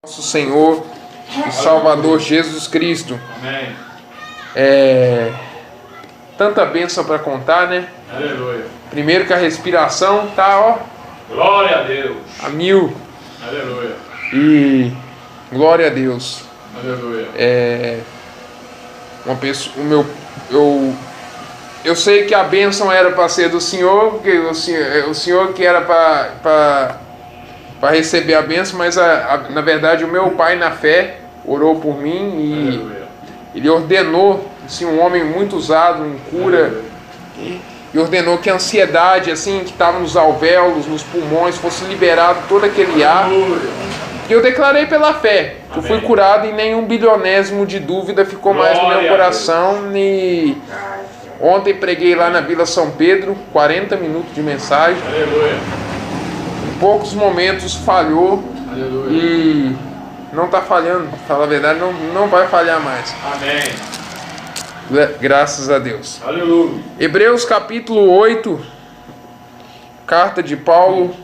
Nosso Senhor e Salvador Jesus Cristo. Amém. Tanta bênção para contar, né? Aleluia. Primeiro que a respiração tá, ó, Glória a Deus. a mil. Aleluia. E glória a Deus. Aleluia. Uma pessoa, eu sei que a bênção era para ser do Senhor, porque o Senhor que era para receber a bênção, mas na verdade o meu pai na fé orou por mim e Aleluia. ele ordenou, assim, um homem muito usado em cura. Aleluia. E ordenou que a ansiedade, assim, que estava nos alvéolos, nos pulmões, fosse liberado todo aquele ar. Aleluia. E eu declarei pela fé que eu fui Amém. curado e nenhum bilionésimo de dúvida ficou mais no Glória meu a coração. E ontem preguei lá na Vila São Pedro, 40 minutos de mensagem. Aleluia. Em poucos momentos falhou Aleluia. e não está falhando. Pra falar a verdade, não vai falhar mais. Amém. Graças a Deus. Aleluia. Hebreus capítulo 8, carta de Paulo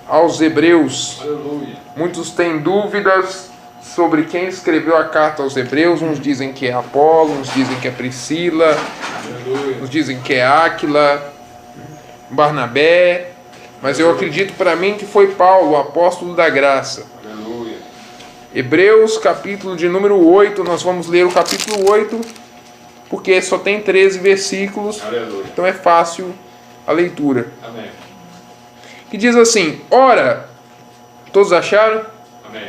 aos Hebreus. Aleluia. Muitos têm dúvidas sobre quem escreveu a carta aos Hebreus. Uns dizem que é Apolo, uns dizem que é Priscila, Aleluia. uns dizem que é Áquila, Barnabé. Mas eu acredito para mim que foi Paulo, o apóstolo da graça. Aleluia. Hebreus capítulo de número 8, nós vamos ler o capítulo 8, porque só tem 13 versículos. Aleluia. Então é fácil a leitura. Amém. Que diz assim: ora, todos acharam? Amém.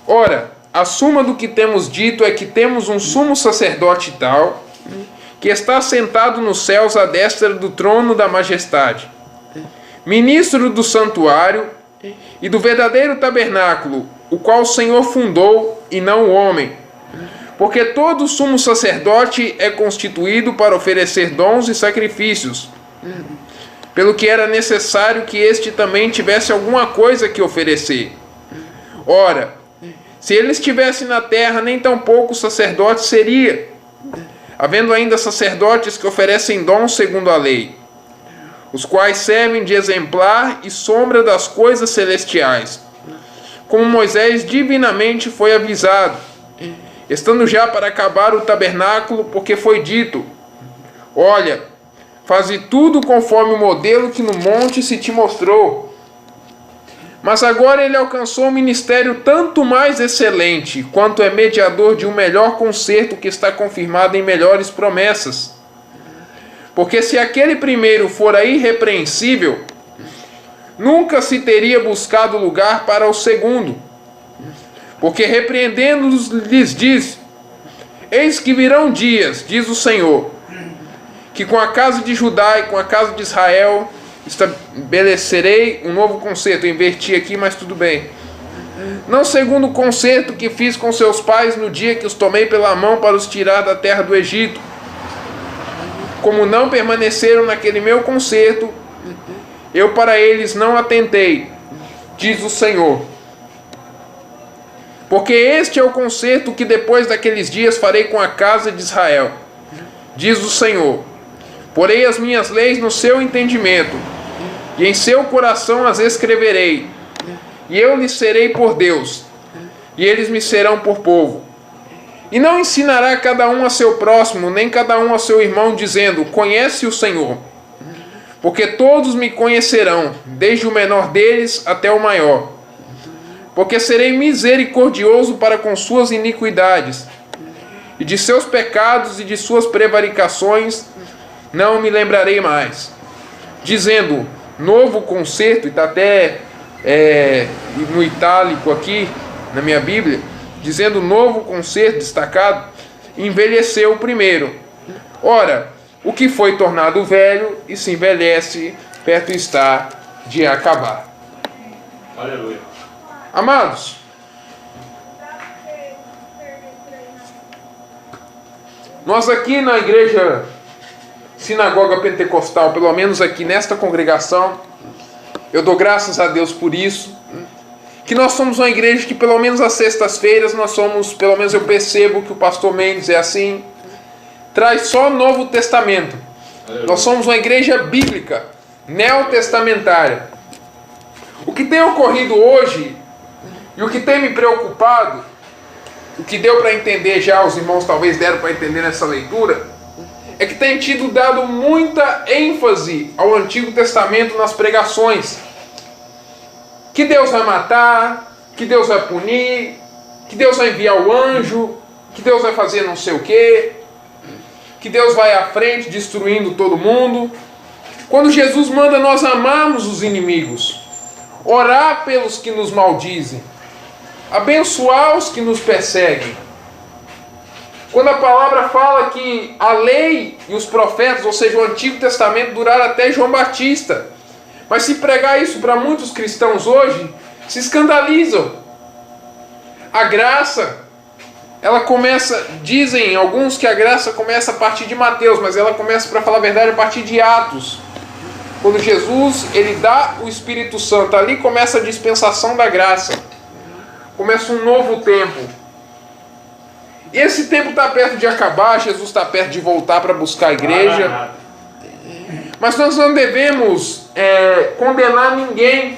Ora, a suma do que temos dito é que temos um sumo sacerdote tal, que está sentado nos céus à destra do trono da majestade, ministro do santuário e do verdadeiro tabernáculo, o qual o Senhor fundou e não o homem. Porque todo sumo sacerdote é constituído para oferecer dons e sacrifícios, pelo que era necessário que este também tivesse alguma coisa que oferecer. Ora, se ele estivesse na terra, nem tampouco sacerdote seria, havendo ainda sacerdotes que oferecem dons segundo a lei, os quais servem de exemplar e sombra das coisas celestiais, como Moisés divinamente foi avisado, estando já para acabar o tabernáculo, porque foi dito: olha, faze tudo conforme o modelo que no monte se te mostrou. Mas agora ele alcançou um ministério tanto mais excelente, quanto é mediador de um melhor concerto que está confirmado em melhores promessas. Porque se aquele primeiro fora irrepreensível, nunca se teria buscado lugar para o segundo. Porque repreendendo-os lhes diz: eis que virão dias, diz o Senhor, que com a casa de Judá e com a casa de Israel estabelecerei um novo concerto. Eu inverti aqui, mas tudo bem. Não segundo o concerto que fiz com seus pais no dia que os tomei pela mão para os tirar da terra do Egito. Como não permaneceram naquele meu concerto, eu para eles não atentei, diz o Senhor. Porque este é o concerto que depois daqueles dias farei com a casa de Israel, diz o Senhor. Porei as minhas leis no seu entendimento, e em seu coração as escreverei, e eu lhes serei por Deus, e eles me serão por povo. E não ensinará cada um a seu próximo, nem cada um a seu irmão, dizendo: conhece o Senhor. Porque todos me conhecerão, desde o menor deles até o maior. Porque serei misericordioso para com suas iniquidades, e de seus pecados e de suas prevaricações não me lembrarei mais. Dizendo: novo concerto, e está até no itálico aqui na minha Bíblia, dizendo novo concerto destacado, envelheceu o primeiro. Ora, o que foi tornado velho e se envelhece, perto está de acabar. Aleluia. Amados, nós aqui na igreja Sinagoga Pentecostal, pelo menos aqui nesta congregação, eu dou graças a Deus por isso, que nós somos uma igreja que pelo menos às sextas-feiras nós somos, pelo menos eu percebo que o pastor Mendes é assim, traz só Novo Testamento. Aleluia. Nós somos uma igreja bíblica, neotestamentária. O que tem ocorrido hoje E o que tem me preocupado, o que deu para entender já, os irmãos talvez deram para entender nessa leitura, é que tem tido dado muita ênfase ao Antigo Testamento nas pregações. Que Deus vai matar, que Deus vai punir, que Deus vai enviar o anjo, que Deus vai fazer não sei o quê, que Deus vai à frente destruindo todo mundo. Quando Jesus manda nós amarmos os inimigos, orar pelos que nos maldizem, abençoar os que nos perseguem. Quando a palavra fala que a lei e os profetas, ou seja, o Antigo Testamento, duraram até João Batista. Mas se pregar isso para muitos cristãos hoje, se escandalizam. A graça, ela começa, dizem alguns que a graça começa a partir de Mateus, mas ela começa, para falar a verdade, a partir de Atos. Quando Jesus, ele dá o Espírito Santo, ali começa a dispensação da graça. Começa um novo tempo. E esse tempo está perto de acabar, Jesus está perto de voltar para buscar a igreja. Mas nós não devemos condenar ninguém,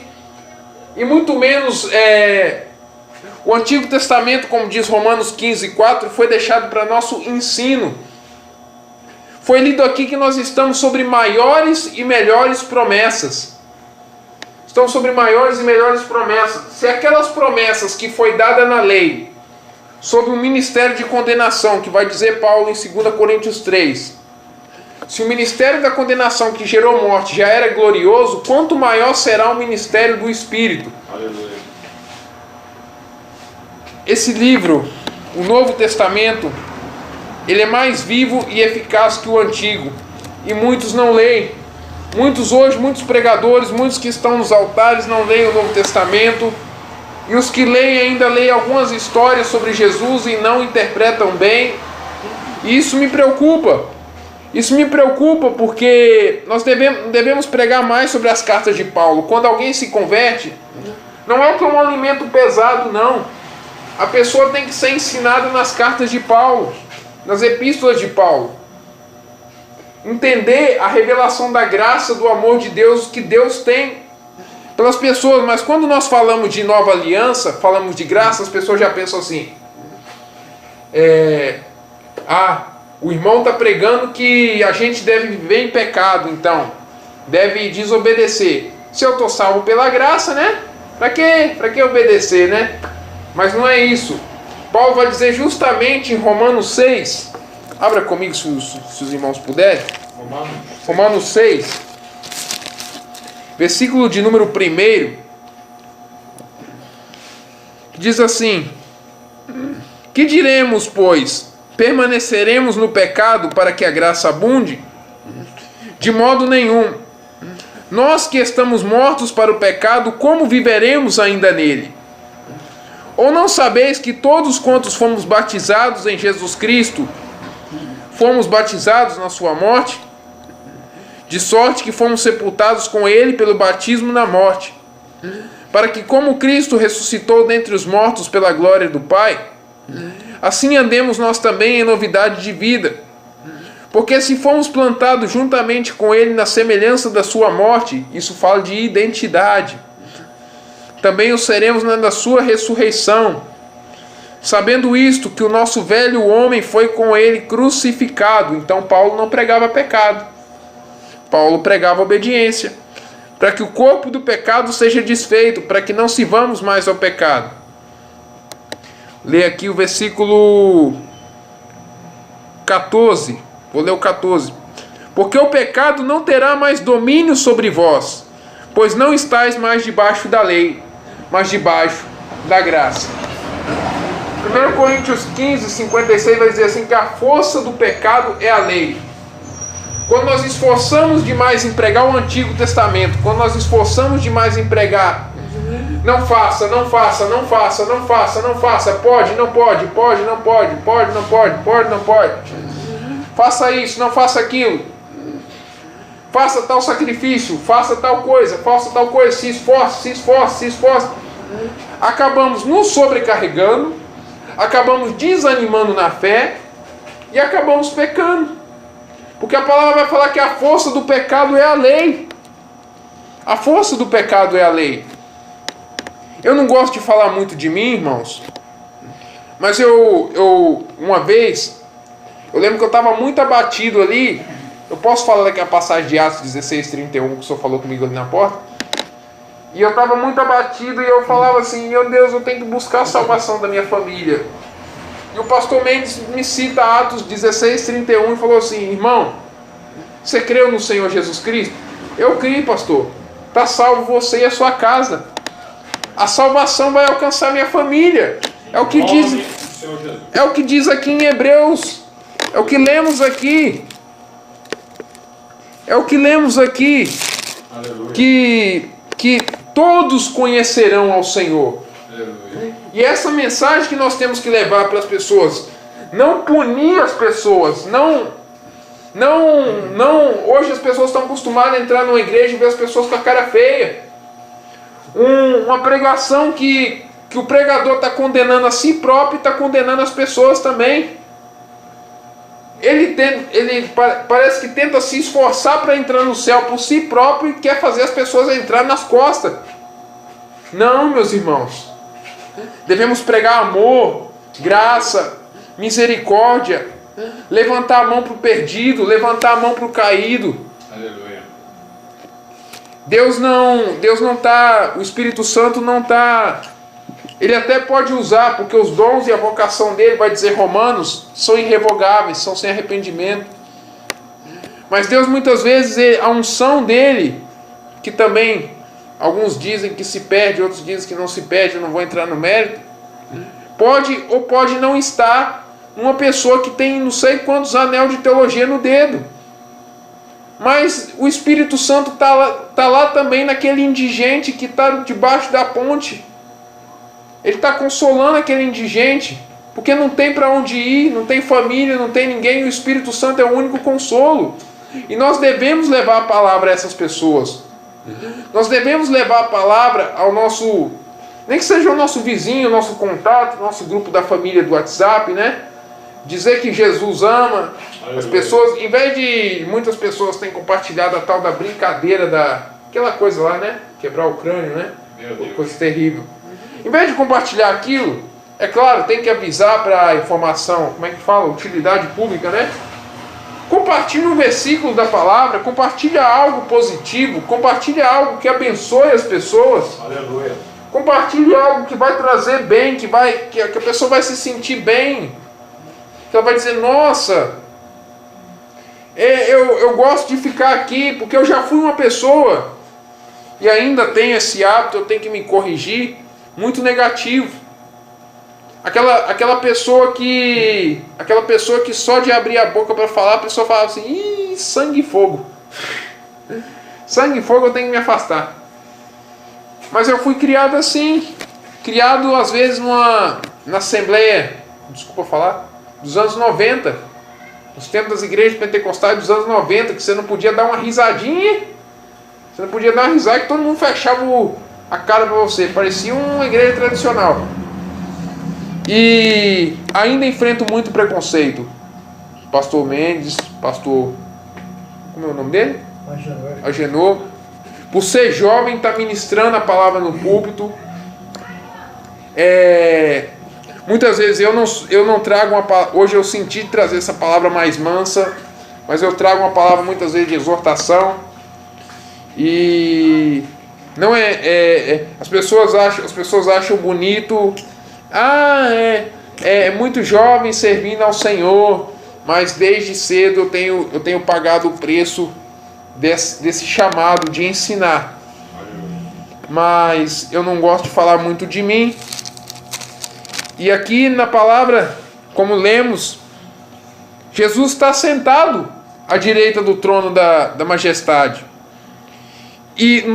e muito menos o Antigo Testamento, como diz Romanos 15:4, foi deixado para nosso ensino. Foi lido aqui que nós estamos sobre maiores e melhores promessas. Estamos sobre maiores e melhores promessas. Se aquelas promessas que foi dada na lei, sobre o ministério de condenação, que vai dizer Paulo em 2 Coríntios 3, se o ministério da condenação que gerou morte já era glorioso, quanto maior será o ministério do Espírito. Aleluia. Esse livro, o Novo Testamento, ele é mais vivo e eficaz que o Antigo, e muitos não leem. Muitos pregadores, muitos que estão nos altares não leem o Novo Testamento, e os que leem ainda leem algumas histórias sobre Jesus e não interpretam bem. E isso me preocupa. Isso me preocupa porque nós devemos pregar mais sobre as cartas de Paulo. Quando alguém se converte, não é que é um alimento pesado, não. A pessoa tem que ser ensinada nas cartas de Paulo, nas epístolas de Paulo. Entender a revelação da graça, do amor de Deus que Deus tem pelas pessoas. Mas quando nós falamos de nova aliança, falamos de graça, as pessoas já pensam assim: o irmão está pregando que a gente deve viver em pecado, então deve desobedecer. Se eu estou salvo pela graça, né? Para que obedecer, né? Mas não é isso. Paulo vai dizer justamente em Romanos 6, abra comigo se os irmãos puderem. Romanos 6, versículo de número 1, diz assim: que diremos, pois? Permaneceremos no pecado para que a graça abunde? De modo nenhum. Nós que estamos mortos para o pecado, como viveremos ainda nele? Ou não sabeis que todos quantos fomos batizados em Jesus Cristo, fomos batizados na sua morte? De sorte que fomos sepultados com ele pelo batismo na morte, para que, como Cristo ressuscitou dentre os mortos pela glória do Pai, assim andemos nós também em novidade de vida. Porque se fomos plantados juntamente com ele na semelhança da sua morte, isso fala de identidade, também o seremos na da sua ressurreição. Sabendo isto, que o nosso velho homem foi com ele crucificado. Então Paulo não pregava pecado. Paulo pregava obediência, para que o corpo do pecado seja desfeito, para que não sirvamos mais ao pecado. Lê aqui o versículo 14. Vou ler o 14. Porque o pecado não terá mais domínio sobre vós, pois não estáis mais debaixo da lei, mas debaixo da graça. 1 Coríntios 15, 56 vai dizer assim, que a força do pecado é a lei. Quando nós esforçamos demais em pregar o Antigo Testamento, quando nós esforçamos demais em pregar, não faça, não faça, não faça, não faça, não faça, pode, não pode, pode, não pode, pode, não pode, pode, não pode, faça isso, não faça aquilo, faça tal sacrifício, faça tal coisa, se esforce, se esforce, se esforce. Acabamos nos sobrecarregando, acabamos desanimando na fé e acabamos pecando. Porque a palavra vai falar que a força do pecado é a lei. A força do pecado é a lei. Eu não gosto de falar muito de mim, irmãos, mas uma vez, eu lembro que eu estava muito abatido ali. Eu posso falar daqui a passagem de Atos 16:31 que o senhor falou comigo ali na porta? E eu estava muito abatido e eu falava assim: meu Deus, eu tenho que buscar a salvação da minha família. E o pastor Mendes me cita Atos 16:31 e falou assim: irmão, você creu no Senhor Jesus Cristo? Eu criei, pastor. Está salvo você e a sua casa. A salvação vai alcançar minha família. É o que diz aqui em Hebreus. É o que lemos aqui. É o que lemos aqui. Que todos conhecerão ao Senhor. Aleluia. E essa mensagem que nós temos que levar para as pessoas. Não punir as pessoas. Hoje as pessoas estão acostumadas a entrar numa igreja e ver as pessoas com a cara feia. Uma pregação que o pregador está condenando a si próprio e está condenando as pessoas também. Ele parece que tenta se esforçar para entrar no céu por si próprio e quer fazer as pessoas entrar nas costas. Não, meus irmãos. Devemos pregar amor, graça, misericórdia, levantar a mão para o perdido, levantar a mão para o caído. Aleluia. Deus não está, o Espírito Santo não está, ele até pode usar, porque os dons e a vocação dele, vai dizer Romanos, são irrevogáveis, são sem arrependimento. Mas Deus muitas vezes, a unção dele, que também alguns dizem que se perde, outros dizem que não se perde, eu não vou entrar no mérito, pode ou pode não estar numa pessoa que tem não sei quantos anel de teologia no dedo. Mas o Espírito Santo está lá também naquele indigente que está debaixo da ponte. Ele está consolando aquele indigente, porque não tem para onde ir, não tem família, não tem ninguém, e o Espírito Santo é o único consolo. E nós devemos levar a palavra a essas pessoas. Nós devemos levar a palavra ao nosso, nem que seja o nosso vizinho, o nosso contato, nosso grupo da família do WhatsApp, né? Dizer que Jesus ama as pessoas, em vez de muitas pessoas têm compartilhado a tal da brincadeira aquela coisa lá, né? Quebrar o crânio, né? Coisa terrível. Em vez de compartilhar aquilo, é claro, tem que avisar para a informação, como é que fala? Utilidade pública, né? Compartilhe um versículo da palavra, compartilhe algo positivo, compartilhe algo que abençoe as pessoas. Aleluia. Compartilhe algo que vai trazer bem, que a pessoa vai se sentir bem. Que ela vai dizer, nossa, eu gosto de ficar aqui, porque eu já fui uma pessoa, e ainda tenho esse hábito, eu tenho que me corrigir, muito negativo. Aquela pessoa que só de abrir a boca para falar, a pessoa fala assim, ih, sangue e fogo. Sangue e fogo eu tenho que me afastar. Mas eu fui criado assim, criado às vezes na Assembleia, desculpa falar, dos anos 90, nos tempos das igrejas pentecostais dos anos 90, que você não podia dar uma risadinha, você não podia dar uma risada que todo mundo fechava a cara para você, parecia uma igreja tradicional. E ainda enfrento muito preconceito. Pastor Mendes, pastor, como é o nome dele? Agenor. Por ser jovem, está ministrando a palavra no púlpito. Muitas vezes eu não trago uma palavra. Hoje eu senti trazer essa palavra mais mansa, mas eu trago uma palavra muitas vezes de exortação. E não as pessoas acham bonito. É muito jovem servindo ao Senhor, mas desde cedo eu tenho pagado o preço desse chamado de ensinar. Mas eu não gosto de falar muito de mim. E aqui na palavra, como lemos, Jesus está sentado à direita do trono da majestade. E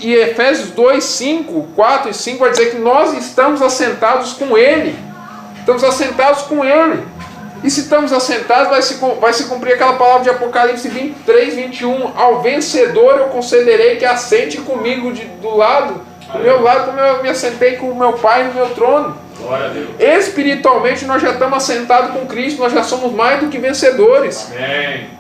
Efésios 2, 5, 4 e 5 vai dizer que nós estamos assentados com Ele. Estamos assentados com Ele. E se estamos assentados, vai se cumprir aquela palavra de Apocalipse 23, 21. Ao vencedor eu concederei que assente comigo do meu lado, como eu me assentei com o meu Pai no meu trono. Glória a Deus. Espiritualmente nós já estamos assentados com Cristo, nós já somos mais do que vencedores. Amém.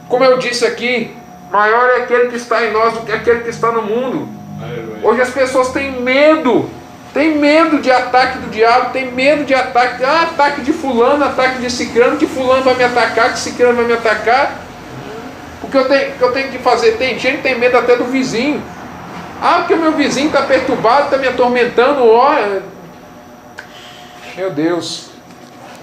Como eu disse aqui, maior é aquele que está em nós do que aquele que está no mundo. Aleluia. Hoje as pessoas têm medo de ataque do diabo, têm medo de ataque, ataque de fulano, ataque de cicrano, que fulano vai me atacar, que cicrano vai me atacar. Porque eu tenho que fazer, tem gente que tem medo até do vizinho. Porque o meu vizinho está perturbado, está me atormentando, meu Deus.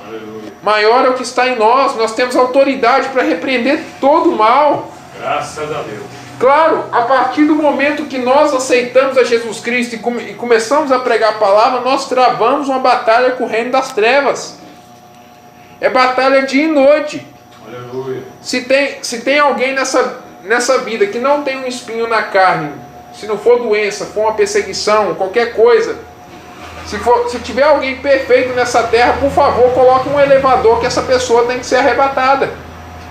Aleluia. Maior é o que está em nós temos autoridade para repreender todo o mal. Graças a Deus. Claro, a partir do momento que nós aceitamos a Jesus Cristo e começamos a pregar a palavra, nós travamos uma batalha com o reino das trevas. É batalha dia e noite. Aleluia. Se tem alguém nessa vida que não tem um espinho na carne, se não for doença, for uma perseguição, qualquer coisa, se tiver alguém perfeito nessa terra, por favor, coloque um elevador que essa pessoa tem que ser arrebatada.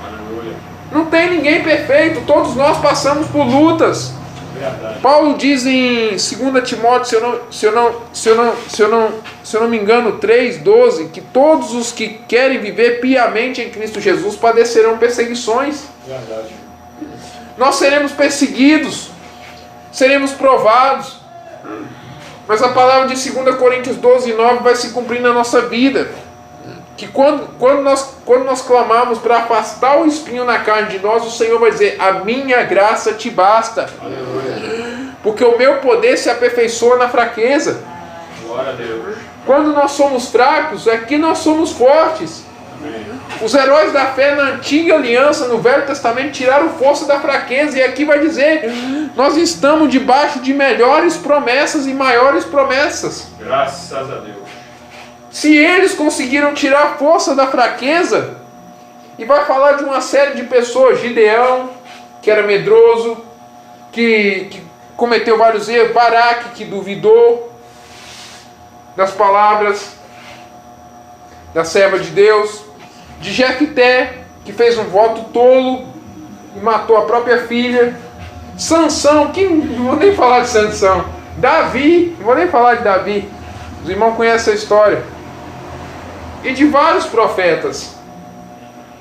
Aleluia. Não tem ninguém perfeito, todos nós passamos por lutas. Verdade. Paulo diz em 2 Timóteo, se eu não me engano, 3:12, que todos os que querem viver piamente em Cristo Jesus padecerão perseguições. Verdade. Nós seremos perseguidos, seremos provados, mas a palavra de 2 Coríntios 12:9 vai se cumprir na nossa vida. Que quando nós clamamos para afastar o espinho na carne de nós, o Senhor vai dizer: a minha graça te basta. Aleluia. Porque o meu poder se aperfeiçoa na fraqueza. Glória a Deus. Quando nós somos fracos, é que nós somos fortes. Amém. Os heróis da fé na antiga aliança, no Velho Testamento, tiraram força da fraqueza. E aqui vai dizer: nós estamos debaixo de melhores promessas e maiores promessas. Graças a Deus. Se eles conseguiram tirar força da fraqueza, e vai falar de uma série de pessoas, Gideão, que era medroso, que cometeu vários erros, Baraque, que duvidou das palavras da serva de Deus, de Jefté, que fez um voto tolo e matou a própria filha, Sansão, que não vou nem falar de Sansão, Davi, não vou nem falar de Davi, os irmãos conhecem essa história. E de vários profetas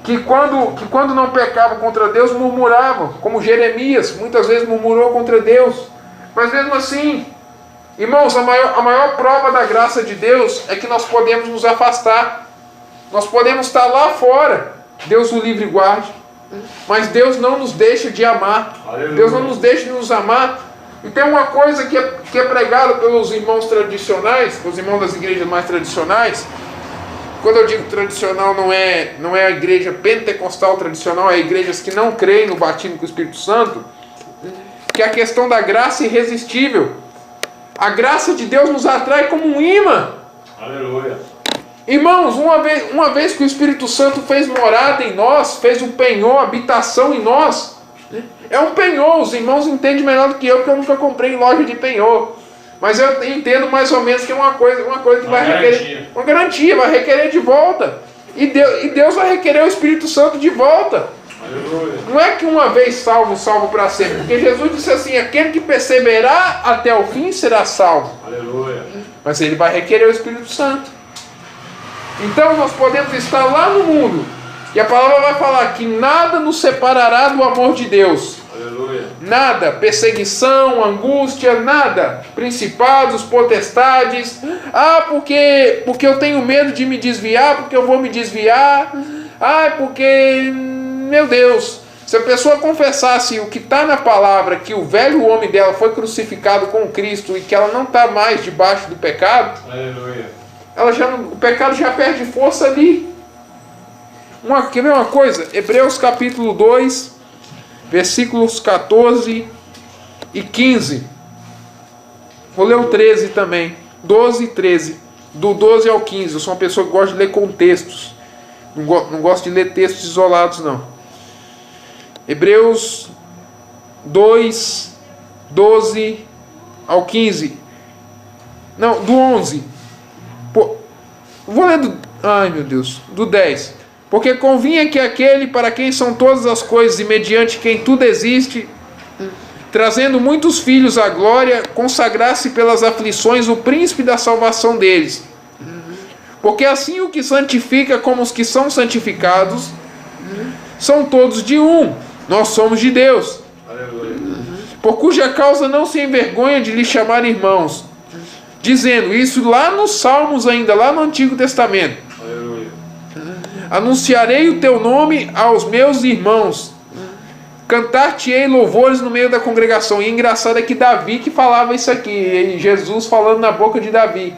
que quando não pecavam contra Deus, murmuravam, como Jeremias, muitas vezes murmurou contra Deus. Mas mesmo assim, irmãos, a maior prova da graça de Deus é que nós podemos nos afastar. Nós podemos estar lá fora, Deus o livre e guarde, mas Deus não nos deixa de amar. Aleluia. Deus não nos deixa de nos amar. E tem uma coisa que é pregada pelos irmãos tradicionais, os irmãos das igrejas mais tradicionais. Quando eu digo tradicional, não é a igreja pentecostal tradicional, é igrejas que não creem no batismo com o Espírito Santo, que é a questão da graça irresistível. A graça de Deus nos atrai como um imã. Aleluia. Irmãos, uma vez que o Espírito Santo fez morada em nós, fez um penhor, habitação em nós, é um penhor. Os irmãos entendem melhor do que eu, porque eu nunca comprei em loja de penhor. Mas eu entendo mais ou menos que é uma coisa que vai requerer uma garantia, vai requerer de volta. E Deus vai requerer o Espírito Santo de volta. Aleluia. Não é que uma vez salvo para sempre. Porque Jesus disse assim: aquele que perseverar até o fim será salvo. Aleluia. Mas ele vai requerer o Espírito Santo. Então nós podemos estar lá no mundo, e a palavra vai falar que nada nos separará do amor de Deus. Aleluia. Nada, perseguição, angústia, nada. Principados, potestades. Porque eu tenho medo de me desviar, porque eu vou me desviar. Porque, meu Deus, se a pessoa confessasse o que está na palavra, que o velho homem dela foi crucificado com Cristo e que ela não está mais debaixo do pecado, Aleluia. o pecado já perde força ali. Quer ver uma coisa? Hebreus capítulo 2, versículos 14 e 15. Vou ler o 13 também. 12 e 13. Do 12 ao 15. Eu sou uma pessoa que gosta de ler contextos. Não gosto de ler textos isolados, não. Hebreus 2, 12 ao 15. Não, do 11. Vou ler do... Ai, meu Deus. Do 10. Porque convinha que aquele para quem são todas as coisas e mediante quem tudo existe, trazendo muitos filhos à glória, consagrasse pelas aflições o príncipe da salvação deles. Porque assim o que santifica como os que são santificados, são todos de um. Nós somos de Deus. Aleluia. por cuja causa não se envergonha de lhe chamar irmãos, dizendo isso lá nos Salmos ainda, lá no Antigo Testamento. Aleluia. Anunciarei o teu nome aos meus irmãos, cantar-te-ei louvores no meio da congregação. E engraçado é que Davi que falava isso aqui, e Jesus falando na boca de Davi.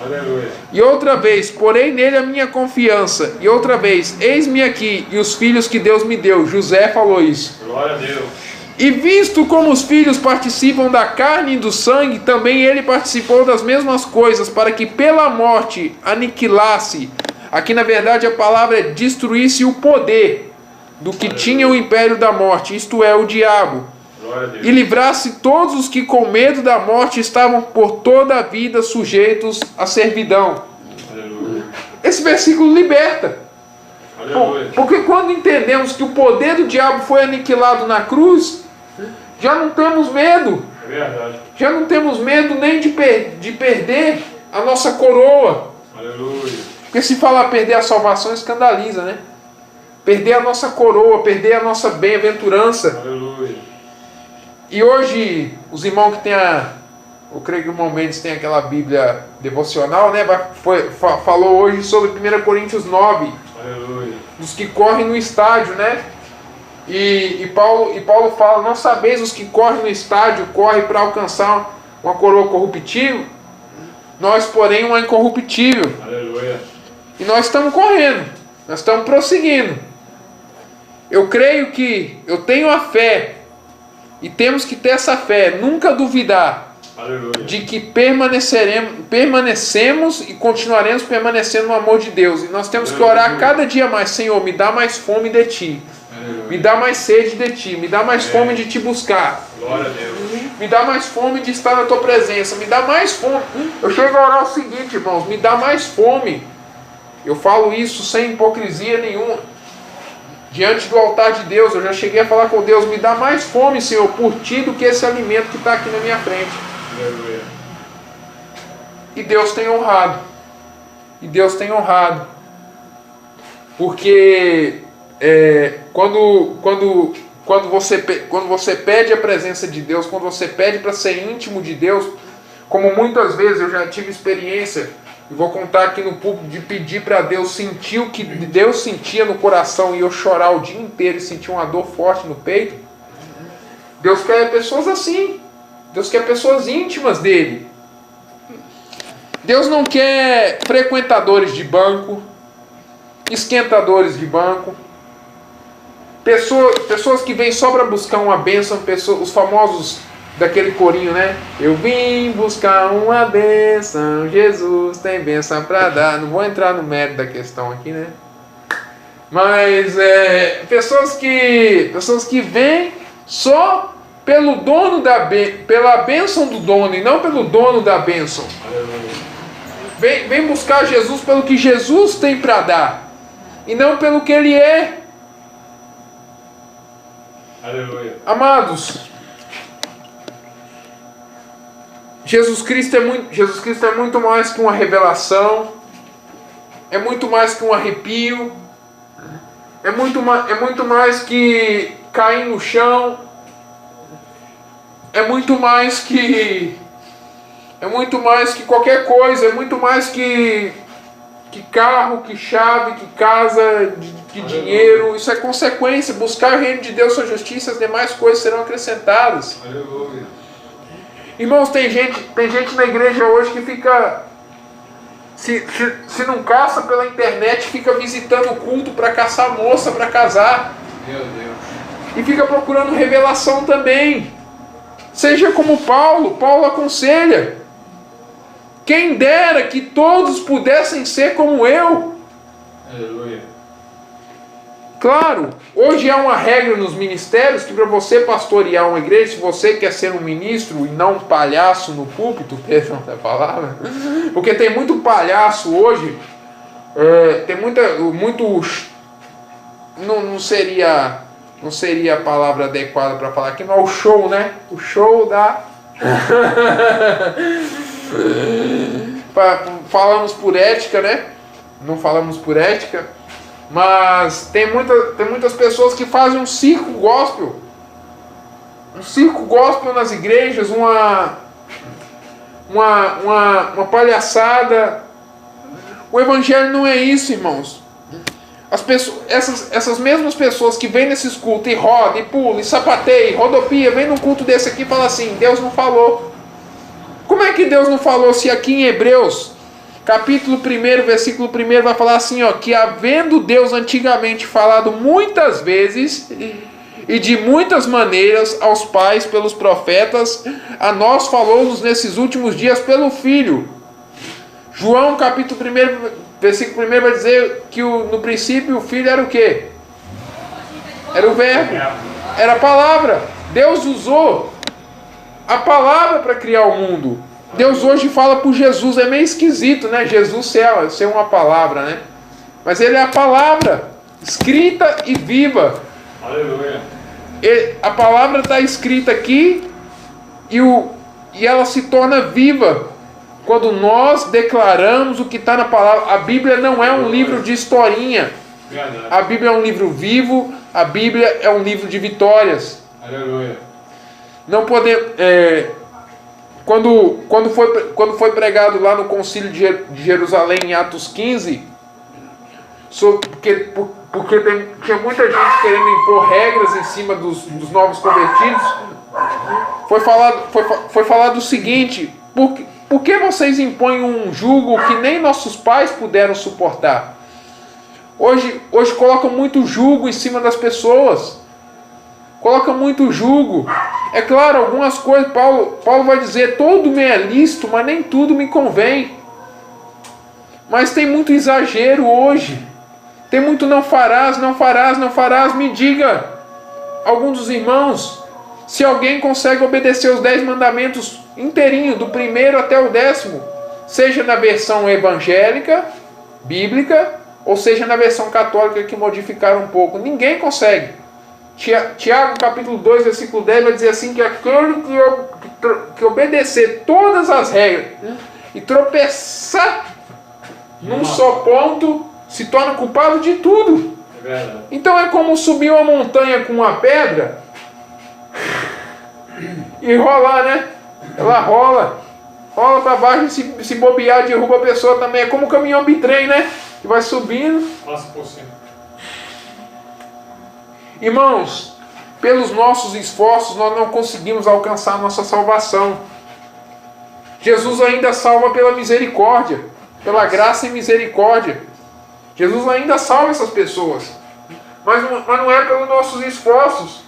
Aleluia. E outra vez, porei nele a minha confiança. E outra vez, eis-me aqui e os filhos que Deus me deu. José falou isso. Glória a Deus. E visto como os filhos participam da carne e do sangue, também ele participou das mesmas coisas, para que pela morte aniquilasse, aqui na verdade a palavra é destruísse o poder do que tinha o império da morte, isto é, o diabo, Glória a Deus. e livrasse todos os que com medo da morte estavam por toda a vida sujeitos à servidão. Aleluia. Esse versículo liberta. Aleluia. Porque quando entendemos que o poder do diabo foi aniquilado na cruz, já não temos medo. É verdade. Já não temos medo nem de perder a nossa coroa. Aleluia. Porque se falar perder a salvação, escandaliza, né? Perder a nossa coroa, perder a nossa bem-aventurança. Aleluia. E hoje, os irmãos que tem eu creio que o irmão Mendes tem aquela Bíblia devocional, né? Falou hoje sobre 1 Coríntios 9, Aleluia. dos que correm no estádio, né? E Paulo fala, não sabeis os que correm no estádio, correm para alcançar uma coroa corruptível? Nós, porém, uma incorruptível. Aleluia. E nós estamos correndo, nós estamos prosseguindo. Eu creio que eu tenho a fé, e temos que ter essa fé, nunca duvidar, Aleluia. de que permanecemos e continuaremos permanecendo no amor de Deus. E nós temos que orar cada dia mais, Senhor, me dá mais fome de Ti. Me dá mais sede de Ti, me dá mais fome de Te buscar. Glória a Deus. Me dá mais fome de estar na Tua presença, me dá mais fome. Eu chego a orar o seguinte, irmãos, me dá mais fome. Eu falo isso sem hipocrisia nenhuma. Diante do altar de Deus, eu já cheguei a falar com Deus, me dá mais fome, Senhor, por Ti do que esse alimento que está aqui na minha frente. Aleluia. E Deus tem honrado. E Deus tem honrado. Porque quando você pede a presença de Deus, quando você pede para ser íntimo de Deus, como muitas vezes eu já tive experiência, e vou contar aqui no público, de pedir para Deus sentir o que Deus sentia no coração e eu chorar o dia inteiro e sentir uma dor forte no peito. Deus quer pessoas assim. Deus quer pessoas íntimas dele. Deus não quer frequentadores de banco, esquentadores de banco, pessoas que vêm só para buscar uma bênção, os famosos daquele corinho, né? Eu vim buscar uma bênção, Jesus tem bênção para dar. Não vou entrar no mérito da questão aqui, né? Mas pessoas que vêm só pelo dono pela bênção do dono e não pelo dono da bênção. Vem buscar Jesus pelo que Jesus tem para dar e não pelo que Ele é. Aleluia. Amados, Jesus Cristo é muito mais que uma revelação, é muito mais que um arrepio, é muito mais que cair no chão, é muito mais que qualquer coisa, é muito mais que carro, que chave, que casa, que dinheiro. Isso é consequência. Buscar o reino de Deus, sua justiça, as demais coisas serão acrescentadas. Aleluia. Irmãos, tem gente na igreja hoje que fica, se não caça pela internet, fica visitando o culto para caçar moça para casar. Meu Deus. E fica procurando revelação também. Seja como Paulo aconselha. Quem dera que todos pudessem ser como eu. Aleluia. Claro, hoje há uma regra nos ministérios que para você pastorear uma igreja, se você quer ser um ministro e não um palhaço no púlpito, perdão da palavra, porque tem muito palhaço hoje, tem muito não seria a palavra adequada para falar aqui, mas o show, né? O show da... Falamos por ética, né? Não falamos por ética, mas tem muitas pessoas que fazem um circo gospel. um circo gospel nas igrejas, uma palhaçada. O evangelho não é isso, irmãos. As pessoas, essas mesmas pessoas que vêm nesses cultos e roda, e pula, e sapateia, e rodopia, vem num culto desse aqui e fala assim: Deus não falou. Como é que Deus não falou se aqui em Hebreus, capítulo 1, versículo 1, vai falar assim, ó, que havendo Deus antigamente falado muitas vezes e de muitas maneiras aos pais pelos profetas, a nós falou-nos nesses últimos dias pelo Filho. João capítulo 1, versículo 1 vai dizer que no princípio o Filho era o quê? Era o Verbo, era a palavra. Deus usou a palavra para criar o mundo. Deus hoje fala por Jesus, é meio esquisito, né? Jesus ser uma palavra, né? Mas ele é a palavra, escrita e viva. Aleluia. A palavra está escrita aqui e ela se torna viva quando nós declaramos o que está na palavra. A Bíblia não é um livro de historinha. A Bíblia é um livro vivo, a Bíblia é um livro de vitórias. Aleluia. Não podemos... Quando foi pregado lá no concílio de Jerusalém em Atos 15, porque tinha muita gente querendo impor regras em cima dos novos convertidos, foi falado o seguinte: por que vocês impõem um jugo que nem nossos pais puderam suportar? Hoje colocam muito jugo em cima das pessoas. Coloca muito jugo. É claro, algumas coisas, Paulo vai dizer, todo me é lícito, mas nem tudo me convém. Mas tem muito exagero hoje. Tem muito não farás, não farás, não farás. Me diga, algum dos irmãos, se alguém consegue obedecer os 10 mandamentos inteirinho, do 1º até o 10º, seja na versão evangélica, bíblica, ou seja na versão católica que modificaram um pouco. Ninguém consegue. Tiago capítulo 2, versículo 10 vai dizer assim, que aquele que obedecer todas as regras e tropeçar num só ponto, se torna culpado de tudo. É verdade. Então é como subir uma montanha com uma pedra e rolar, né? Ela rola para baixo e se bobear, derruba a pessoa também. É como o caminhão bitrem, né? Que vai subindo. Passa por cima. Irmãos, pelos nossos esforços nós não conseguimos alcançar a nossa salvação. Jesus ainda salva pela misericórdia, pela graça e misericórdia. Jesus ainda salva essas pessoas, mas não é pelos nossos esforços.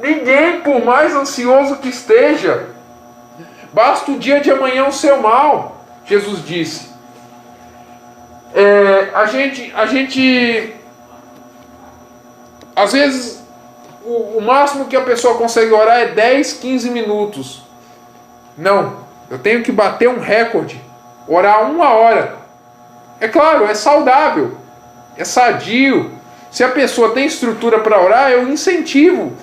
Ninguém, por mais ansioso que esteja, basta o dia de amanhã o seu mal, Jesus disse. A gente às vezes, o máximo que a pessoa consegue orar é 10, 15 minutos. Não, eu tenho que bater um recorde. Orar 1 hora. É claro, é saudável, é sadio. Se a pessoa tem estrutura para orar, eu incentivo.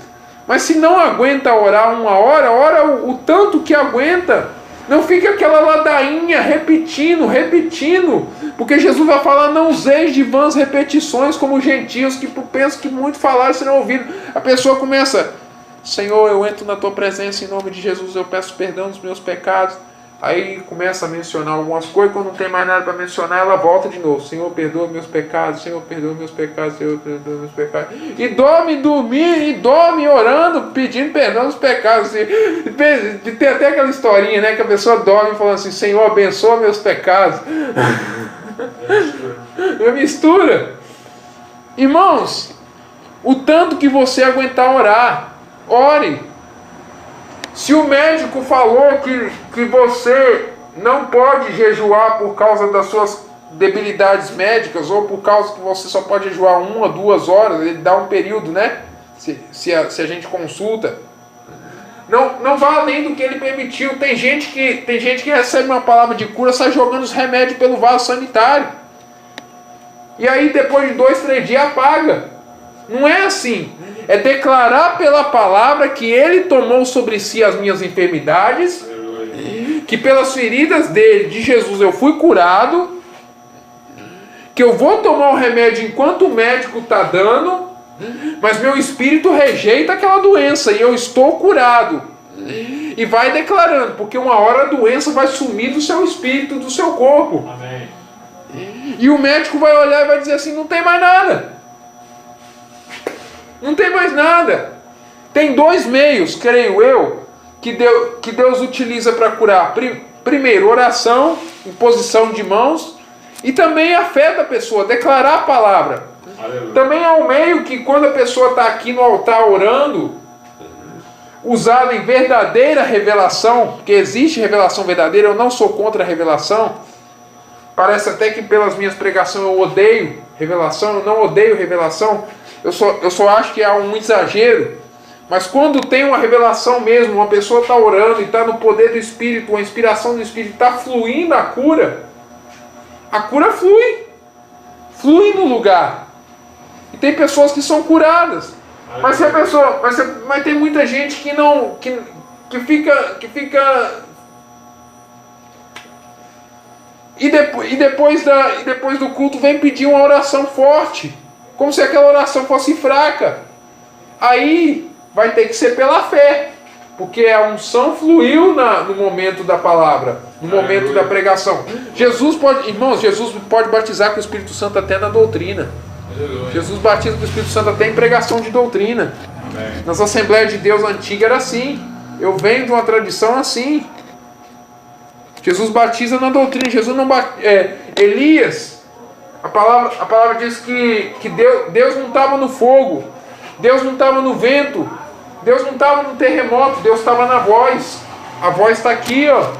Mas se não aguenta orar 1 hora, ora o tanto que aguenta. Não fique aquela ladainha repetindo. Porque Jesus vai falar, não useis de vãs repetições como os gentios que pensam que muito falaram e serão ouvidos. A pessoa começa, Senhor, eu entro na tua presença em nome de Jesus, eu peço perdão dos meus pecados. Aí começa a mencionar algumas coisas, quando não tem mais nada para mencionar, ela volta de novo. Senhor, perdoa meus pecados, Senhor, perdoa meus pecados, Senhor, perdoa meus pecados. E dorme orando, pedindo perdão dos pecados. Tem até aquela historinha, né, que a pessoa dorme falando assim, Senhor, abençoa meus pecados. Mistura. Irmãos, o tanto que você aguentar orar, ore. Se o médico falou que você não pode jejuar por causa das suas debilidades médicas, ou por causa que você só pode jejuar 1 ou 2 horas, ele dá um período, né? Se a gente consulta. Não vai além do que ele permitiu. Tem gente que recebe uma palavra de cura, sai jogando os remédios pelo vaso sanitário. E aí depois de 2, 3 dias apaga. Não é assim. É declarar pela palavra que ele tomou sobre si as minhas enfermidades, que pelas feridas dele, de Jesus, eu fui curado, que eu vou tomar o remédio enquanto o médico está dando, Mas meu espírito rejeita aquela doença e eu estou curado. E vai declarando, porque uma hora a doença vai sumir do seu espírito, do seu corpo. Amém. E o médico vai olhar e vai dizer assim, não tem mais nada. Não tem mais nada. Tem dois meios, creio eu, que Deus utiliza para curar. Primeiro, oração, imposição de mãos, e também a fé da pessoa, declarar a palavra. Aleluia. Também é um meio que quando a pessoa está aqui no altar orando, usada em verdadeira revelação, porque existe revelação verdadeira, eu não sou contra a revelação. Parece até que pelas minhas pregações eu odeio revelação, eu não odeio revelação, eu só acho que é um exagero. Mas quando tem uma revelação mesmo, uma pessoa está orando e está no poder do Espírito, uma inspiração do Espírito, está fluindo a cura flui no lugar. E tem pessoas que são curadas. Mas se a pessoa, mas tem muita gente que não, que fica e depois do culto vem pedir uma oração forte, como se aquela oração fosse fraca. Aí vai ter que ser pela fé, porque a unção fluiu no momento da palavra, no momento da pregação. Jesus pode batizar com o Espírito Santo até na doutrina. Jesus batiza com o Espírito Santo até em pregação de doutrina. Amém. Nas Assembleias de Deus antigas era assim. Eu venho de uma tradição assim. Jesus batiza na doutrina. Jesus não Elias, a palavra diz que Deus não estava no fogo, Deus não estava no vento, Deus não estava no terremoto, Deus estava na voz. A voz está aqui, ó.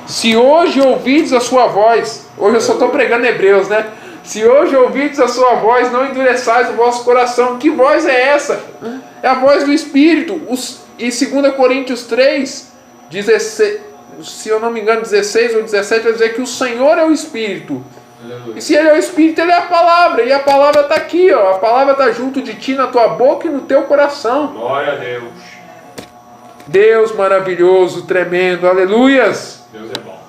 Se hoje ouvides a sua voz, hoje eu só estou pregando Hebreus, né? Se hoje ouvides a sua voz, não endureçais o vosso coração. Que voz é essa? É a voz do Espírito. Em 2 Coríntios 3, 16, se eu não me engano, 16 ou 17, vai dizer que o Senhor é o Espírito. E se Ele é o Espírito, Ele é a palavra. E a palavra está aqui, ó. A palavra está junto de ti, na tua boca e no teu coração. Glória a Deus. Deus maravilhoso, tremendo. Aleluias. Deus é bom.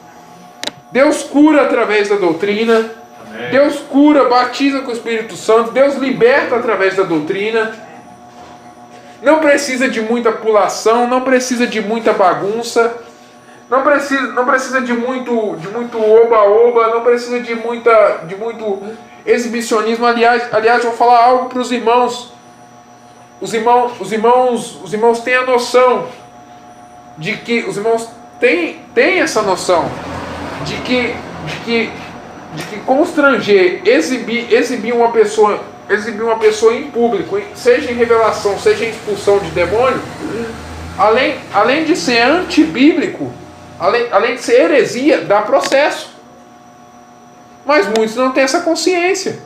Deus cura através da doutrina. Amém. Deus cura, batiza com o Espírito Santo. Deus liberta através da doutrina. Não precisa de muita pulação, não precisa de muita bagunça, não precisa de muito oba-oba, não precisa de muito exibicionismo. Aliás, eu vou falar algo para os irmãos. Os irmãos têm a noção de que os irmãos têm essa noção de que constranger, exibir uma pessoa em público, seja em revelação, seja em expulsão de demônio, além de ser antibíblico, além de ser heresia, dá processo. Mas muitos não têm essa consciência.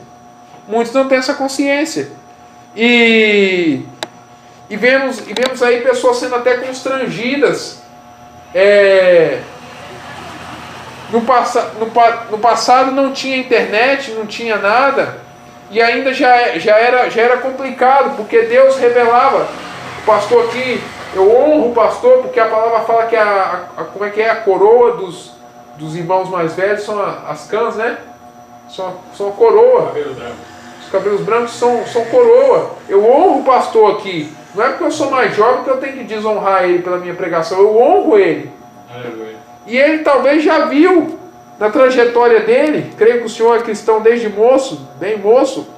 E vemos aí pessoas sendo até constrangidas. No passado não tinha internet, não tinha nada, e ainda já era complicado, porque Deus revelava. O pastor aqui, eu honro o pastor, porque a palavra fala que como é que é a coroa dos irmãos mais velhos são as cãs, né? São a coroa. Cabelo branco. Os cabelos brancos são coroa. Eu honro o pastor aqui. Não é porque eu sou mais jovem que eu tenho que desonrar ele pela minha pregação. Eu honro ele. Aleluia. E ele talvez já viu na trajetória dele, creio que o senhor é cristão desde moço, bem moço,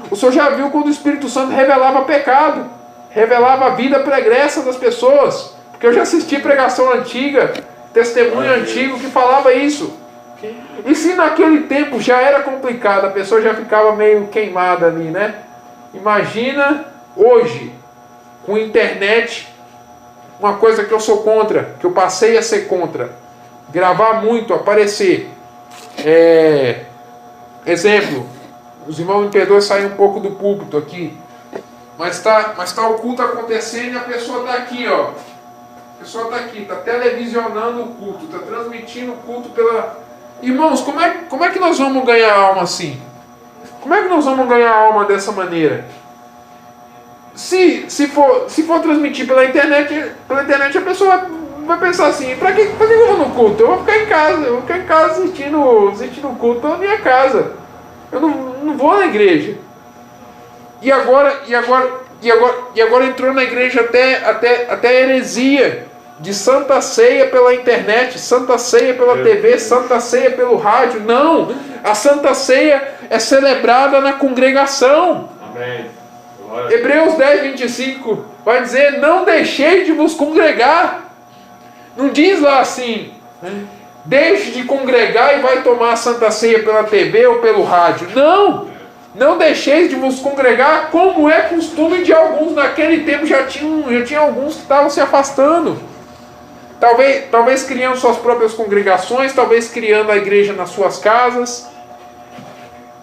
o senhor já viu quando o Espírito Santo revelava pecado, revelava a vida pregressa das pessoas, porque eu já assisti pregação antiga, testemunho antigo que falava isso. E se naquele tempo já era complicado, a pessoa já ficava meio queimada ali, né? Imagina hoje, com internet. Uma coisa que eu sou contra, que eu passei a ser contra, gravar muito, aparecer. Exemplo, os irmãos me perdoem sair um pouco do púlpito aqui, mas tá o culto acontecendo e a pessoa está aqui, ó. A pessoa está aqui, está televisionando o culto, está transmitindo o culto pela... Irmãos, como é que nós vamos ganhar alma assim? Como é que nós vamos ganhar alma dessa maneira? Se for transmitir pela internet a pessoa vai pensar assim, pra que eu vou no culto? Eu vou ficar em casa, assistindo o culto pela minha casa. Eu não vou na igreja. E agora entrou na igreja até heresia de Santa Ceia pela internet, Santa Ceia pela TV, Santa Ceia pelo rádio. Não! A Santa Ceia é celebrada na congregação. Amém. Hebreus 10, 25 vai dizer: não deixei de vos congregar. Não diz lá assim: deixe de congregar e vai tomar a Santa Ceia pela TV ou pelo rádio. Não! Não deixeis de vos congregar, como é costume de alguns. Naquele tempo já tinha alguns que estavam se afastando. Talvez criando suas próprias congregações, talvez criando a igreja nas suas casas,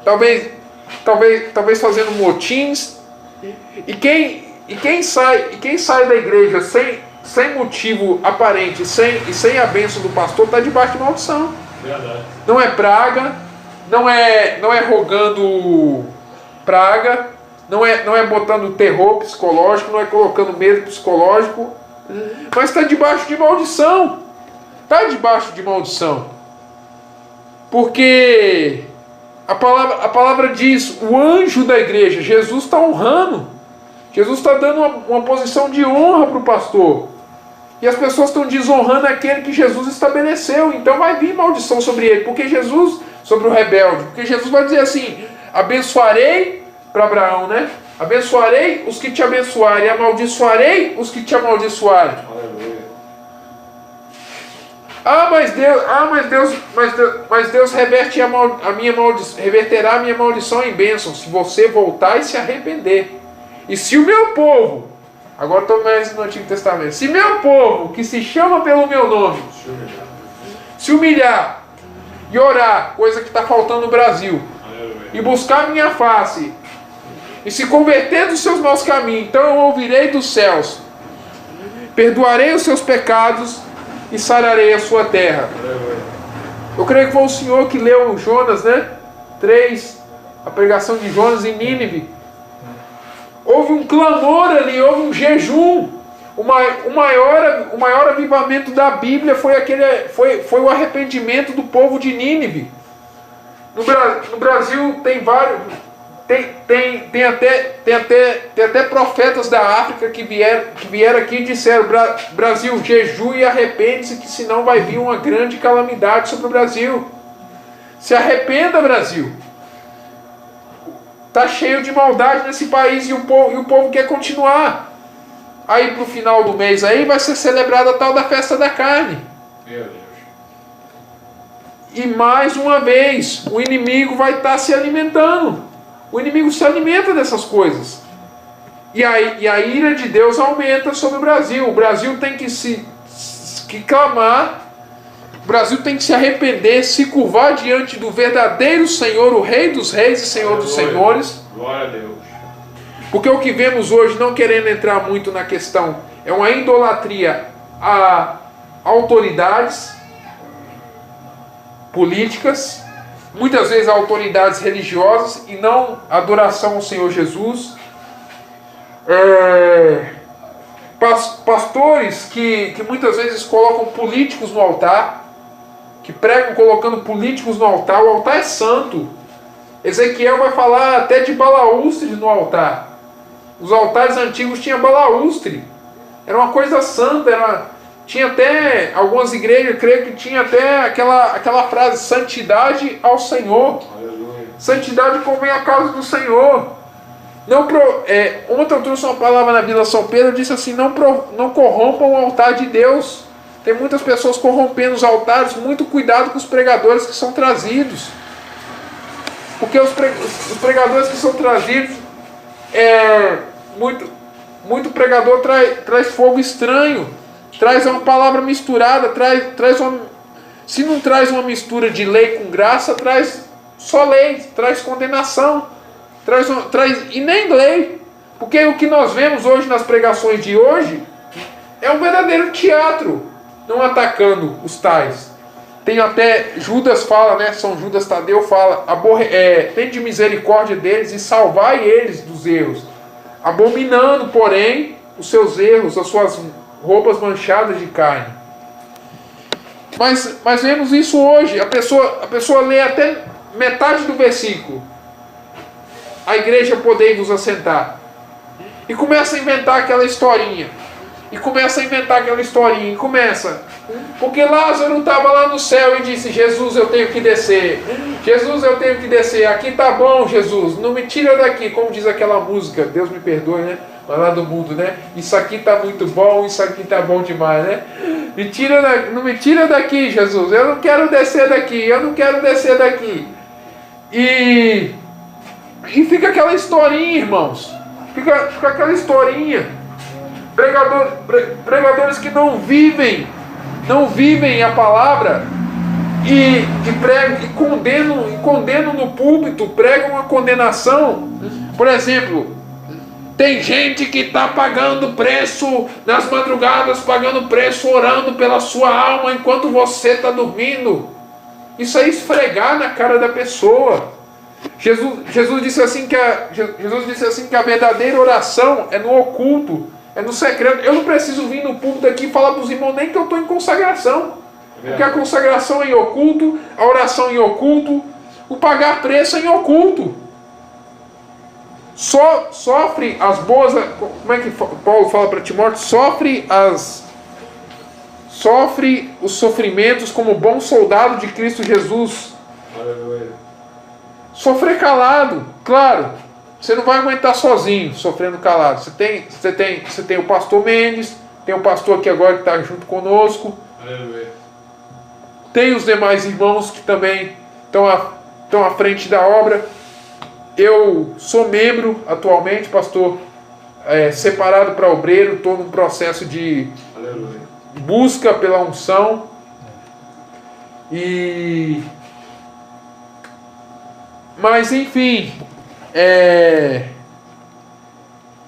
talvez fazendo motins. E quem sai da igreja sem motivo aparente e sem a bênção do pastor está debaixo de maldição. Verdade. Não é praga, não é rogando praga, não é botando terror psicológico, não é colocando medo psicológico, mas está debaixo de maldição. Está debaixo de maldição. Porque a palavra diz: o anjo da igreja, Jesus está honrando. Jesus está dando uma posição de honra para o pastor. E as pessoas estão desonrando aquele que Jesus estabeleceu. Então vai vir maldição sobre ele. Porque Jesus, sobre o rebelde. Porque Jesus vai dizer assim: abençoarei, para Abraão, né? Abençoarei os que te abençoarem, e amaldiçoarei os que te amaldiçoarem. Aleluia. Mas Deus reverterá a minha maldição em bênção, se você voltar e se arrepender. E se o meu povo, agora estou mais no Antigo Testamento, se meu povo, que se chama pelo meu nome, se humilhar e orar, coisa que está faltando no Brasil, e buscar minha face, e se converter dos seus maus caminhos, então eu ouvirei dos céus, perdoarei os seus pecados e sararei a sua terra. Eu creio que foi o Senhor que leu Jonas, né? 3, a pregação de Jonas em Nínive. Houve um clamor ali, houve um jejum. O maior avivamento da Bíblia foi o arrependimento do povo de Nínive. No Brasil tem vários, tem até profetas da África que vieram aqui e disseram: Brasil, jejue e arrepende-se, que senão vai vir uma grande calamidade sobre o Brasil. Se arrependa, Brasil. Está cheio de maldade nesse país e o povo quer continuar. Aí pro final do mês aí vai ser celebrada a tal da festa da carne. Meu Deus. E mais uma vez o inimigo vai estar se alimentando. O inimigo se alimenta dessas coisas. E a ira de Deus aumenta sobre o Brasil. O Brasil tem que clamar. O Brasil tem que se arrepender, se curvar diante do verdadeiro Senhor, o Rei dos Reis e Senhor dos Senhores. Glória a Deus. Porque o que vemos hoje, não querendo entrar muito na questão, é uma idolatria a autoridades políticas, muitas vezes a autoridades religiosas, e não adoração ao Senhor Jesus. Pastores que muitas vezes colocam políticos no altar, que pregam colocando políticos no altar. O altar é santo. Ezequiel vai falar até de balaústre no altar. Os altares antigos tinham balaústre. Era uma coisa santa. Tinha até algumas igrejas, creio que tinha até aquela frase: santidade ao Senhor. Aleluia. Santidade convém à causa do Senhor. Ontem eu trouxe uma palavra na Vila São Pedro, disse assim: não corrompam o altar de Deus. Tem muitas pessoas corrompendo os altares. Muito cuidado com os pregadores que são trazidos. Porque os pregadores que são trazidos, muito pregador traz fogo estranho, traz uma palavra misturada, se não traz uma mistura de lei com graça, traz só lei, traz condenação, e nem lei. Porque o que nós vemos hoje nas pregações de hoje é um verdadeiro teatro, não atacando os tais. Tem até, Judas fala, né? São Judas Tadeu fala: tende misericórdia deles e salvai eles dos erros, abominando, porém, os seus erros, as suas roupas manchadas de carne. Mas vemos isso hoje. A pessoa lê até metade do versículo a igreja podei vos assentar. E começa a inventar aquela historinha. E começa a inventar aquela historinha. E começa. Porque Lázaro estava lá no céu e disse: Jesus, eu tenho que descer. Jesus, eu tenho que descer. Aqui tá bom, Jesus. Não me tira daqui. Como diz aquela música. Deus me perdoe, né? Mas lá do mundo, né? Isso aqui tá muito bom. Isso aqui tá bom demais, né? Não me tira daqui, Jesus. Eu não quero descer daqui. Eu não quero descer daqui. E fica aquela historinha, irmãos. Fica aquela historinha. Pregadores que não vivem a palavra e pregam e condenam no púlpito, pregam uma condenação. Por exemplo, tem gente que está pagando preço nas madrugadas, pagando preço, orando pela sua alma enquanto você está dormindo. Isso é esfregar na cara da pessoa. Jesus disse assim que a verdadeira oração é no oculto, é no secreto. Eu não preciso vir no púlpito aqui e falar para os irmãos nem que eu estou em consagração. Porque a consagração é em oculto, a oração é em oculto, o pagar preço é em oculto. Sofre as boas... Como é que Paulo fala para Timóteo? Sofre os sofrimentos como bom soldado de Cristo Jesus. Aleluia. Sofrer calado, claro, você não vai aguentar sozinho, sofrendo calado. Você tem o pastor Mendes, tem o pastor aqui agora que está junto conosco. Aleluia. Tem os demais irmãos que também estão à frente da obra. Eu sou membro atualmente, pastor, separado para obreiro, estou num processo de Aleluia. busca pela unção. Mas enfim,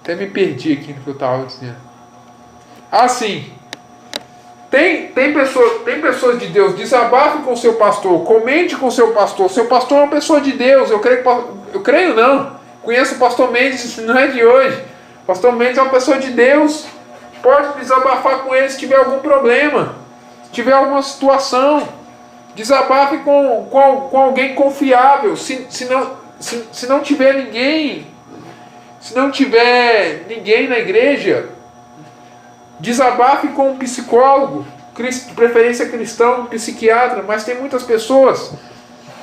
até me perdi aqui no que eu estava dizendo. Assim, tem pessoas de Deus, desabafe com o seu pastor, comente com o seu pastor. Seu pastor é uma pessoa de Deus. Eu creio não. Conheço o pastor Mendes, não é de hoje. O pastor Mendes é uma pessoa de Deus. Pode desabafar com ele se tiver algum problema, se tiver alguma situação. Desabafe com alguém confiável. Se não tiver ninguém, na igreja, desabafe com um psicólogo, de preferência cristão, um psiquiatra. Mas tem muitas pessoas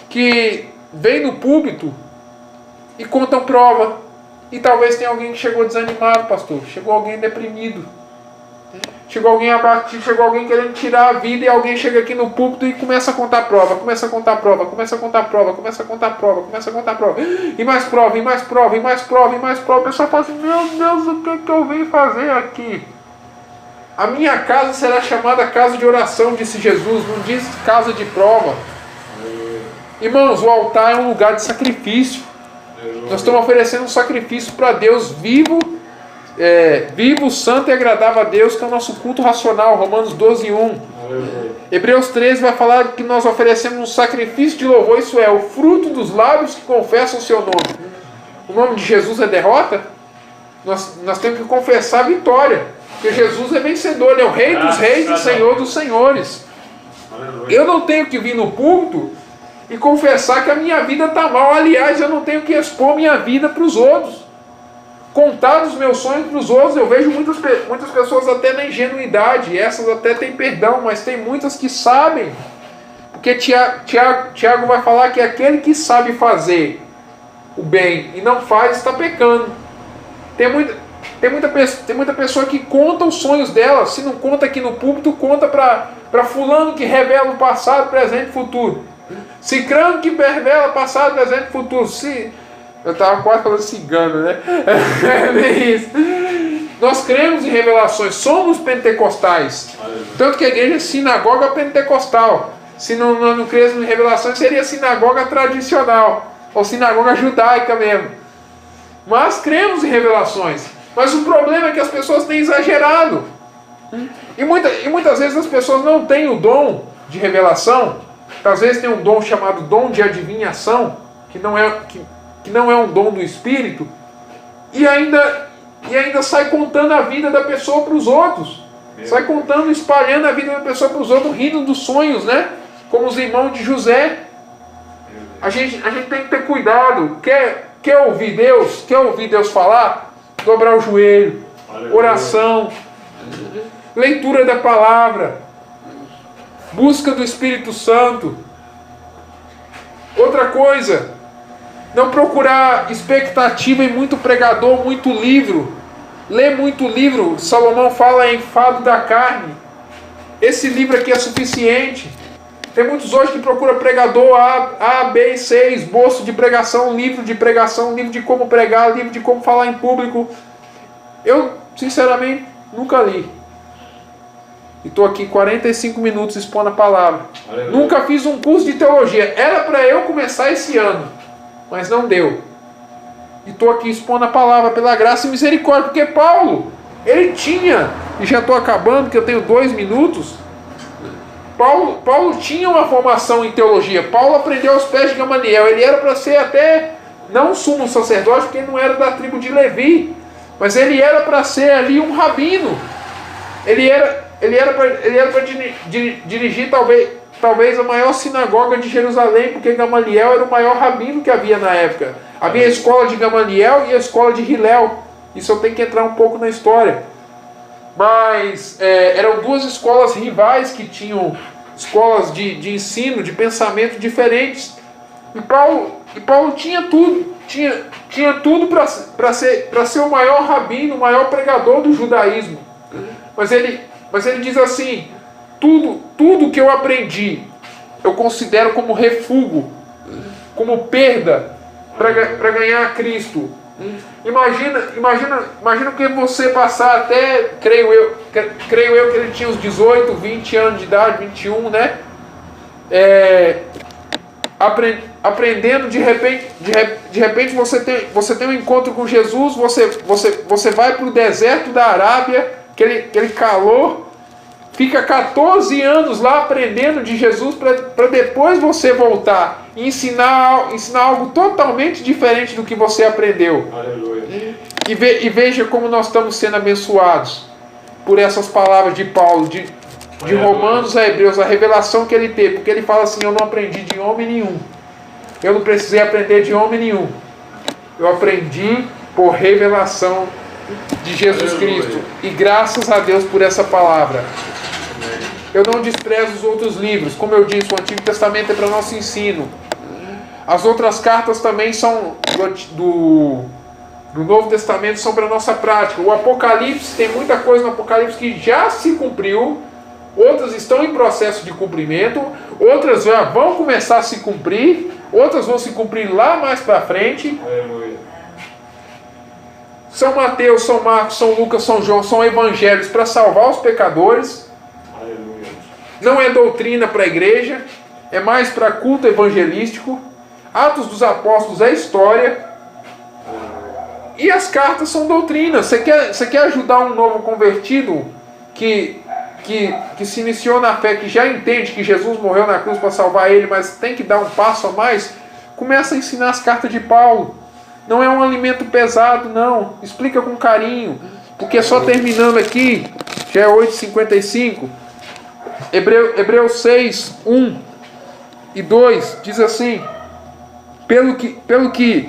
que vêm no púlpito e contam prova. E talvez tenha alguém que chegou desanimado, pastor. Chegou alguém deprimido. Chegou alguém abatido, chegou alguém querendo tirar a vida, e alguém chega aqui no púlpito e começa a contar prova, começa a contar prova, começa a contar prova, começa a contar prova, começa a contar prova, e mais prova, e mais prova, e mais prova, e mais prova. O pessoal fala assim: meu Deus, o que eu vim fazer aqui? A minha casa será chamada casa de oração, disse Jesus, não diz casa de prova. Irmãos, o altar é um lugar de sacrifício. Nós estamos oferecendo um sacrifício para Deus vivo, santo e agradável a Deus, que é o nosso culto racional. Romanos 12:1. Hebreus 13 vai falar que nós oferecemos um sacrifício de louvor, isso é, o fruto dos lábios que confessam o seu nome. O nome de Jesus é derrota? Nós temos que confessar a vitória, porque Jesus é vencedor, Ele é o Rei dos Reis e Senhor dos Senhores. Eu não tenho que vir no púlpito e confessar que a minha vida está mal. Aliás, eu não tenho que expor minha vida para os outros, contar os meus sonhos para os outros. Eu vejo muitas pessoas até na ingenuidade, essas até têm perdão, mas tem muitas que sabem, porque Tiago vai falar que aquele que sabe fazer o bem e não faz, está pecando. Tem muita pessoa que conta os sonhos dela. Se não conta aqui no púlpito, conta para fulano que revela o passado, presente e futuro. Cicrano que revela passado, presente e futuro. Eu estava quase falando cigano, né? É bem isso. Nós cremos em revelações, somos pentecostais. Tanto que a igreja é sinagoga pentecostal. Se não cremos em revelações, seria sinagoga tradicional, ou sinagoga judaica mesmo. Mas cremos em revelações. Mas o problema é que as pessoas têm exagerado. E muitas vezes as pessoas não têm o dom de revelação. Às vezes tem um dom chamado dom de adivinhação, que não é um dom do Espírito, e ainda sai contando a vida da pessoa para os outros. Sai contando, espalhando a vida da pessoa para os outros, rindo dos sonhos, né? Como os irmãos de José. A gente tem que ter cuidado. Quer ouvir Deus? Quer ouvir Deus falar? Dobrar o joelho, oração, leitura da palavra, busca do Espírito Santo. Outra coisa, não procurar expectativa em muito pregador, muito livro. Ler muito livro. Salomão fala em Fado da Carne. Esse livro aqui é suficiente. Tem muitos hoje que procuram pregador A, B e C, esboço de pregação, livro de como pregar, livro de como falar em público. Eu, sinceramente, nunca li. E estou aqui 45 minutos expondo a palavra. Aleluia. Nunca fiz um curso de teologia. Era para eu começar esse ano, mas não deu. E estou aqui expondo a palavra pela graça e misericórdia. Porque Paulo, ele tinha, e já estou acabando, que eu tenho 2 minutos. Paulo tinha uma formação em teologia. Paulo aprendeu aos pés de Gamaliel. Ele era para ser até, não sumo sacerdote, porque ele não era da tribo de Levi, mas ele era para ser ali um rabino. Ele era para dirigir talvez a maior sinagoga de Jerusalém, porque Gamaliel era o maior rabino que havia na época. Havia a escola de Gamaliel e a escola de Hilel. Isso eu tenho que entrar um pouco na história. Mas eram 2 escolas rivais que tinham escolas de ensino, de pensamento diferentes. E Paulo tinha tudo. Tinha tudo para ser o maior rabino, o maior pregador do judaísmo. Mas ele diz assim: tudo que eu aprendi, eu considero como refúgio, como perda para ganhar a Cristo. Imagina que você passar até, creio eu que ele tinha uns 18, 20 anos de idade, 21, né? Aprendendo, de repente você tem um encontro com Jesus, você vai para o deserto da Arábia, aquele calor, fica 14 anos lá aprendendo de Jesus para depois você voltar e ensinar algo totalmente diferente do que você aprendeu. Aleluia. E veja como nós estamos sendo abençoados por essas palavras de Paulo, de Romanos a Hebreus, a revelação que ele teve, porque ele fala assim: eu não aprendi de homem nenhum, eu não precisei aprender de homem nenhum, eu aprendi por revelação de Jesus Cristo, e graças a Deus por essa palavra. Eu não desprezo os outros livros, como eu disse, o Antigo Testamento é para nosso ensino. As outras cartas também são do Novo Testamento, são para nossa prática. O Apocalipse, tem muita coisa no Apocalipse que já se cumpriu, outras estão em processo de cumprimento, outras vão começar a se cumprir, outras vão se cumprir lá mais para frente. Aleluia. São Mateus, São Marcos, São Lucas, São João são evangelhos para salvar os pecadores. Aleluia. Não é doutrina para a igreja, é mais para culto evangelístico. Atos dos Apóstolos é história. E as cartas são doutrina. Você quer ajudar um novo convertido que se iniciou na fé, que já entende que Jesus morreu na cruz para salvar ele, mas tem que dar um passo a mais? Começa a ensinar as cartas de Paulo. Não é um alimento pesado, não. Explica com carinho. Porque só terminando aqui, já é 8h55, Hebreus 6, 1 e 2, diz assim: pelo que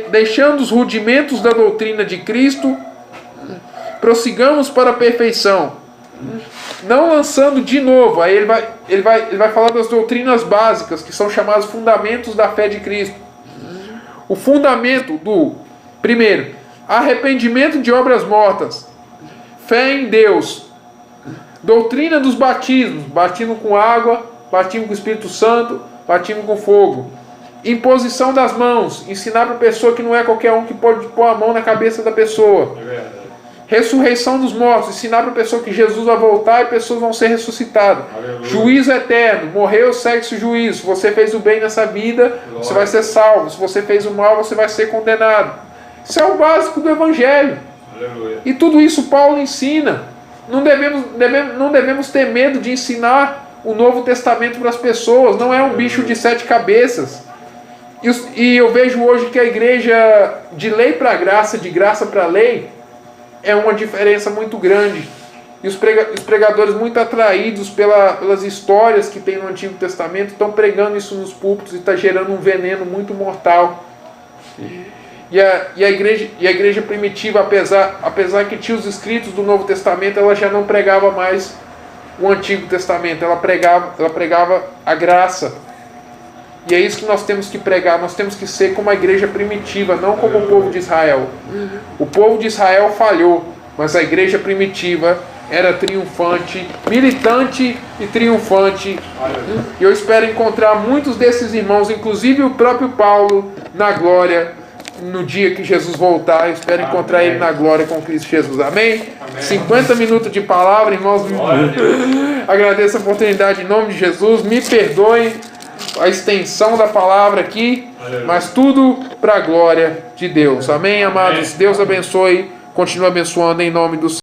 deixando os rudimentos da doutrina de Cristo, prossigamos para a perfeição, não lançando de novo. Aí ele vai falar das doutrinas básicas, que são chamados fundamentos da fé de Cristo. O fundamento primeiro, arrependimento de obras mortas, fé em Deus, doutrina dos batismos, batismo com água, batismo com o Espírito Santo, batismo com fogo, imposição das mãos, ensinar para a pessoa que não é qualquer um que pode pôr a mão na cabeça da pessoa. É verdade. Ressurreição dos mortos, ensinar para a pessoa que Jesus vai voltar e pessoas vão ser ressuscitadas. Aleluia. Juízo eterno, morreu, segue-se o juízo. Se você fez o bem nessa vida, você vai ser salvo. Se você fez o mal, você vai ser condenado. Isso é o básico do Evangelho. Aleluia. E tudo isso Paulo ensina. Não devemos ter medo de ensinar o Novo Testamento para as pessoas. Não é um bicho de 7 cabeças. E eu vejo hoje que a igreja, de lei para graça, de graça para lei, é uma diferença muito grande. E os pregadores muito atraídos pelas histórias que tem no Antigo Testamento estão pregando isso nos púlpitos e está gerando um veneno muito mortal. E a igreja primitiva, apesar que tinha os escritos do Novo Testamento, ela já não pregava mais o Antigo Testamento, ela pregava a graça. E é isso que nós temos que pregar. Nós temos que ser como a igreja primitiva, não como o povo de Israel. O povo de Israel falhou, mas a igreja primitiva era triunfante, militante e triunfante. E eu espero encontrar muitos desses irmãos, inclusive o próprio Paulo, na glória, no dia que Jesus voltar. Eu espero encontrar ele na glória com Cristo Jesus. Amém? 50 minutos de palavra, irmãos. Agradeço a oportunidade em nome de Jesus. Me perdoem a extensão da palavra aqui, mas tudo para a glória de Deus. Amém, amados? Deus abençoe, continue abençoando em nome do Senhor.